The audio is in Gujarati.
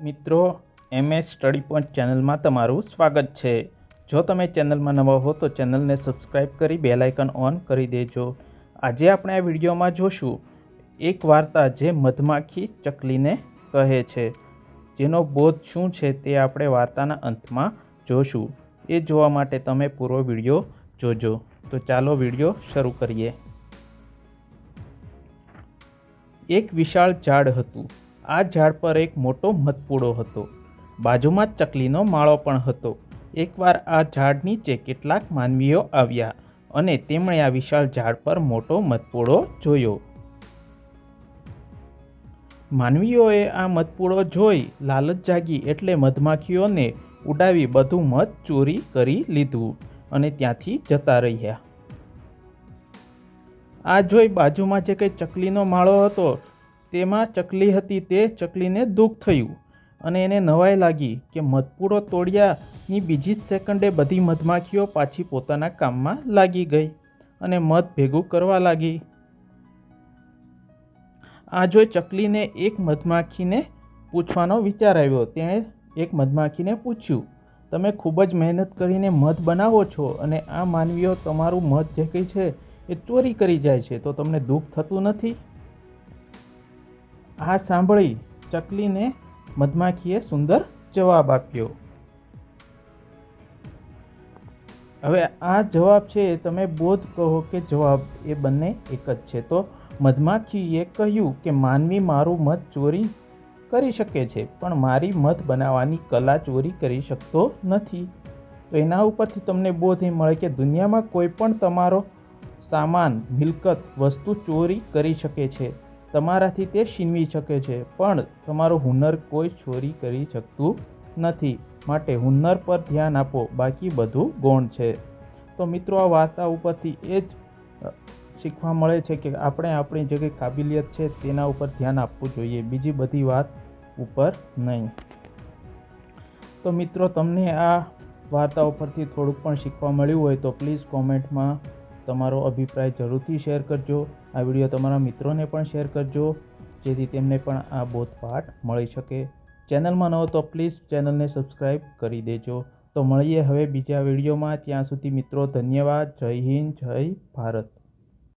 મિત્રો, MS સ્ટડી પોઈન્ટ ચેનલમાં તમારું સ્વાગત છે। જો તમે ચેનલમાં નવા હો તો ચેનલને સબસ્ક્રાઈબ કરી બેલ આઇકન ઓન કરી દેજો। આજે આપણે આ વિડીયોમાં જોશું એક વાર્તા જે મધમાખી ચકલીને કહે છે, જેનો બોધ શું છે તે આપણે વાર્તાના અંતમાં જોશું। એ જોવા માટે તમે પૂરો વિડીયો જોજો। તો ચાલો વિડીયો શરૂ કરીએ। એક વિશાળ ઝાડ હતું। આ ઝાડ પર એક મોટો મધપૂડો હતો। બાજુમાં જ ચકલીનો માળો પણ હતો। એકવાર આ ઝાડ નીચે કેટલાક માનવીઓ આવ્યા અને તેમણે આ વિશાળ ઝાડ પર મોટો મધપૂડો જોયો। માનવીઓએ આ મધપૂડો જોઈ લાલચ જાગી એટલે મધમાખીઓને ઉડાવી બધું મધ ચોરી કરી લીધું અને ત્યાંથી જતા રહ્યા। આ જોઈ બાજુમાં જે કંઈ ચકલીનો માળો હતો તેમાં ચકલી હતી તે ચકલીને દુઃખ થયું અને એને નવાઈ લાગી કે મધપૂડો તોડ્યાની બીજી જ સેકન્ડે બધી મધમાખીઓ પાછી પોતાના કામમાં લાગી ગઈ અને મધ ભેગું કરવા લાગી। આ જોઈ ચકલીને એક મધમાખીને પૂછવાનો વિચાર આવ્યો। તેણે એક મધમાખીને પૂછ્યું, તમે ખૂબ જ મહેનત કરીને મધ બનાવો છો અને આ માનવીઓ તમારું મધ જે કંઈ છે એ ચોરી કરી જાય છે, તો તમને દુઃખ થતું નથી? આ સાંભળી ચકલીને મધમાખીએ સુંદર જવાબ આપ્યો। હવે આ જવાબ છે તમે બોધ કહો કે જવાબ, એ બંને એક જ છે। તો મધમાખીએ કહ્યું કે માનવી મારું મધ ચોરી કરી શકે છે પણ મારી મધ બનાવવાની કલા ચોરી કરી શકતો નથી। તો એના ઉપરથી તમને બોધ એ મળે કે દુનિયામાં કોઈ પણ તમારો સામાન, મિલકત, વસ્તુ ચોરી કરી શકે છે, તમારાથી તે છીનવી શકે છે, પણ તમારો હુનર કોઈ ચોરી કરી શકતું નથી। માટે હુનર પર ધ્યાન આપો, બાકી બધું ગૌણ છે। તો મિત્રો, આ વાર્તા ઉપરથી એ જ શીખવા મળે છે કે આપણે આપણી જે કંઈ કાબિલિયત છે તેના ઉપર ધ્યાન આપવું જોઈએ, બીજી બધી વાત ઉપર નહીં। તો મિત્રો, તમને આ વાર્તા ઉપરથી થોડુંક પણ શીખવા મળ્યું હોય તો પ્લીઝ કોમેન્ટમાં તમારો અભિપ્રાય જરૂરથી શેર કરજો। આ વિડીયો તમારા મિત્રોને પણ શેર કરજો જેથી તેમને પણ આ બોધપાઠ મળી શકે। ચેનલમાં ન હો તો પ્લીઝ ચેનલને સબસ્ક્રાઈબ કરી દેજો। તો મળીએ હવે બીજા વિડીયોમાં। ત્યાં સુધી મિત્રો ધન્યવાદ। જય હિન્દ, જય ભારત।